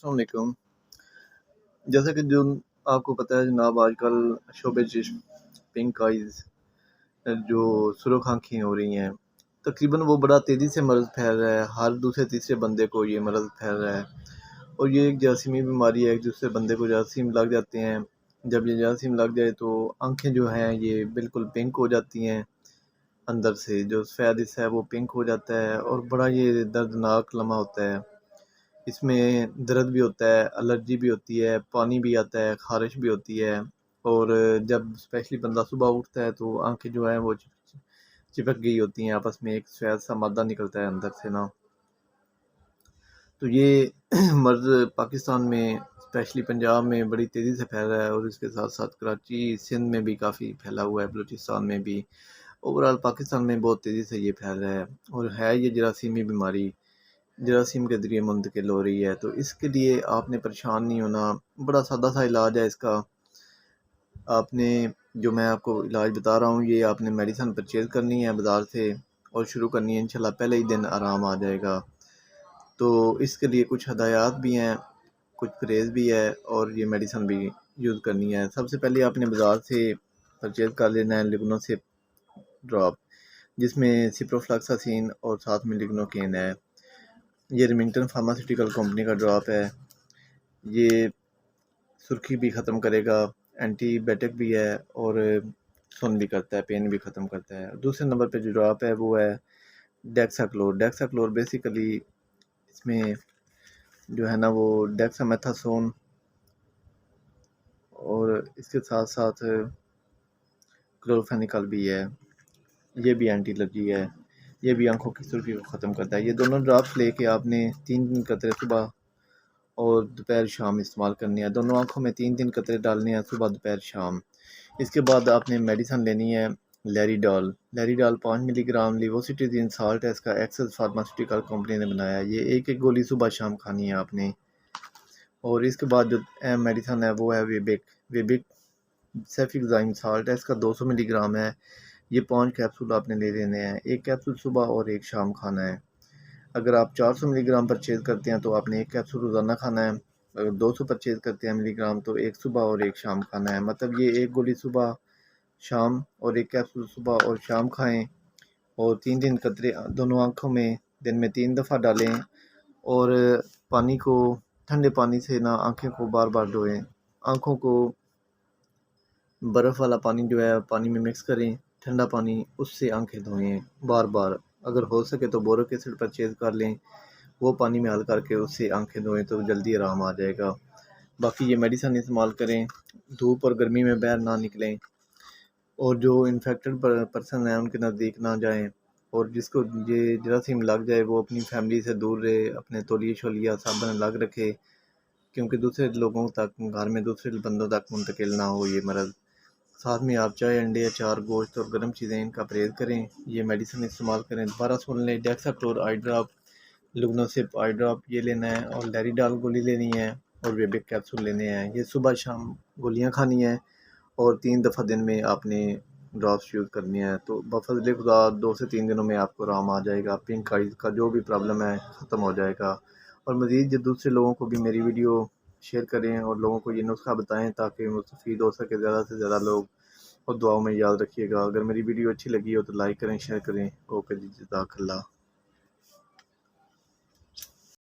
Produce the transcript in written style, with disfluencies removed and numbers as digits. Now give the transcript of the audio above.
अस्सलाम वालेकुम। जैसा कि जो आपको पता है जनाब, आजकल शोबे चिश्म, पिंक आइज़, जो सुर्ख आँखें हो रही हैं, तकरीबन वो बड़ा तेज़ी से मर्ज़ फैल रहा है। हर दूसरे तीसरे बंदे को ये मर्ज़ फैल रहा है और ये एक जरासीमी बीमारी है। एक दूसरे बंदे को जरासीम लग जाते हैं। जब ये जरासीम लग जाए तो आँखें जो हैं ये बिल्कुल पिंक हो जाती हैं, अंदर से जो सफ़ेद हिस्सा है वो पिंक हो जाता है और बड़ा ये दर्दनाक लम्हा होता है। इसमें दर्द भी होता है, एलर्जी भी होती है, पानी भी आता है, ख़ारिश भी होती है और जब स्पेशली बंदा सुबह उठता है तो आँखें जो हैं वो चिपक गई होती हैं आपस में, एक सफ़ेद सा मादा निकलता है अंदर से ना। तो ये मर्ज़ पाकिस्तान में स्पेशली पंजाब में बड़ी तेज़ी से फैल रहा है और इसके साथ-साथ कराची, सिंध में भी काफ़ी फैला हुआ है, बलूचिस्तान में भी। ओवरऑल पाकिस्तान में बहुत तेज़ी से ये फैल रहा है और है ये जरासीमी बीमारी, जरासीम के ज़रिए मुंतकिल हो रही है। तो इसके लिए आपने परेशान नहीं होना, बड़ा सादा सा इलाज है इसका। आपने जो मैं आपको इलाज बता रहा हूँ, ये आपने मेडिसिन परचेज़ करनी है बाज़ार से और शुरू करनी है, इंशाल्लाह पहले ही दिन आराम आ जाएगा। तो इसके लिए कुछ हदायत भी हैं, कुछ परहेज़ भी है और ये मेडिसिन भी यूज़ करनी है। सबसे पहले आपने बाज़ार से परचेज़ कर लेना है लिग्नोसिप ड्रॉप, जिसमें सिप्रोफ्लॉक्सासिन और साथ में लिग्नोकेन है। ये रेमिंगटन फार्मास्यूटिकल कंपनी का ड्रॉप है। ये सुर्खी भी ख़त्म करेगा, एंटीबायोटिक भी है और सुन्न भी करता है, पेन भी ख़त्म करता है। दूसरे नंबर पे जो ड्रॉप है वो है डेक्साक्लोर। डेक्साक्लोर बेसिकली इसमें जो है ना वो डेक्सामेथासोन और इसके साथ-साथ क्लोरोफेनिकल भी है। ये भी एंटी एलर्जी है। ये भी आँखों की सुर्खी को ख़त्म करता है। ये दोनों ड्रॉप्स लेके आपने 3-3 कतरे सुबह और दोपहर शाम इस्तेमाल करनी है। दोनों आँखों में 3-3 कतरे डालने हैं, सुबह दोपहर शाम। इसके बाद आपने मेडिसिन लेनी है लैरीडॉल। लैरीडॉल 5 मिलीग्राम लिवोसिट्रिजिन साल्ट है इसका, एक्सेस फार्मास्यूटिकल कंपनी ने बनाया है। ये एक-एक गोली सुबह शाम खानी है आपने। और इसके बाद जो अहम मेडिसिन है वो है वेबिक। वेबिक सेफिक्साइम साल्ट है इसका, 200 मिलीग्राम है। ये 5 कैप्सूल आपने ले लेने हैं। 1 कैप्सूल सुबह और 1 शाम खाना है। अगर आप 400 मिलीग्राम परचेज़ करते हैं तो आपने 1 कैप्सूल रोज़ाना खाना है। अगर 200 परचेज़ करते हैं मिलीग्राम तो 1 सुबह और 1 शाम खाना है। मतलब ये 1 गोली सुबह शाम और 1 कैप्सूल सुबह और शाम खाएँ और 3-3 कतरे दोनों आँखों में दिन में 3 दफ़ा डालें और पानी को ठंडे पानी से ना आँखें को बार-बार धोएँ। आँखों को बर्फ़ वाला पानी जो है पानी में मिक्स करें, ठंडा पानी, उससे आँखें धोएँ बार-बार। अगर हो सके तो बोरिक एसिड परचेज़ कर लें, वो पानी में हल करके उससे आँखें धोएँ तो जल्दी आराम आ जाएगा। बाकी ये मेडिसिन इस्तेमाल करें, धूप और गर्मी में बाहर ना निकलें और जो इन्फेक्टेड पर्सन है उनके नज़दीक ना जाएँ और जिसको ये जरासीम लग जाए वो अपनी फैमिली से दूर रहे, अपने तौलिया-शौलिया साबुन अलग रखे, क्योंकि दूसरे लोगों तक, घर में दूसरे बंदों तक मुंतकिल ना हो ये मर्ज़। साथ में आप चाय, अंडे, अचार, गोश्त और गर्म चीज़ें इनका परहेज़ करें। ये मेडिसिन इस्तेमाल करें। दोबारा सुन लें, डेक्साक्लोर आई ड्रॉप, लुग्नोसिप आई ड्रॉप ये लेना है और लैरीडॉल गोली लेनी है और वेबिक कैप्सूल लेने हैं। ये सुबह शाम गोलियाँ खानी हैं और 3 दफ़ा दिन में आपने ड्रॉप्स यूज़ करनी है। तो बफ़ज़ल खुदा 2 से 3 दिनों में आपको आराम आ जाएगा। पिंक आइज़ का जो भी प्रॉब्लम है ख़त्म हो जाएगा। और मज़ीद जो दूसरे लोगों को भी मेरी वीडियो शेयर करें और लोगों को ये नुस्ख़ा बताएँ ताकि मुस्तफ़ीद हो सके ज़्यादा से ज़्यादा लोग। और दुआओं में याद रखिएगा। अगर मेरी वीडियो अच्छी लगी हो तो लाइक करें, शेयर करें। ओके जी, जज़ाकल्लाह।